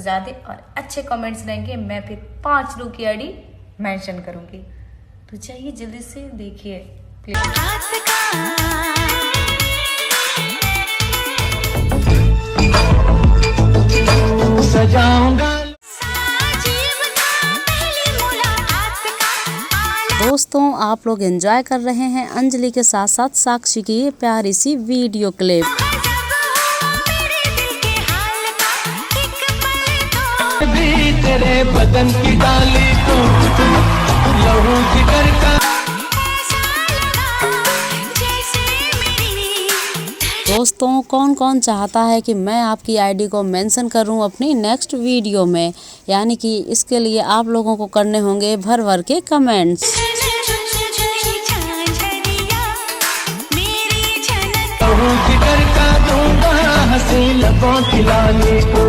ज़्यादा और अच्छे कमेंट्स रहेंगे, मैं फिर 5 लोग की आईडी मेंशन करूंगी। तो चाहिए जल्दी से देखिए प्लीज। दोस्तों आप लोग एंजॉय कर रहे हैं अंजलि के साथ साथ साक्षी की ये प्यारी सी वीडियो क्लिप। तेरे बदन की डाली को लहू जिगर का। दोस्तों कौन कौन चाहता है कि मैं आपकी आईडी को मेंशन करूं अपनी नेक्स्ट वीडियो में, यानी कि इसके लिए आप लोगों को करने होंगे भर भर के कमेंट्स। लहू जिगर का दूंगा हंसी लबों की लाली को।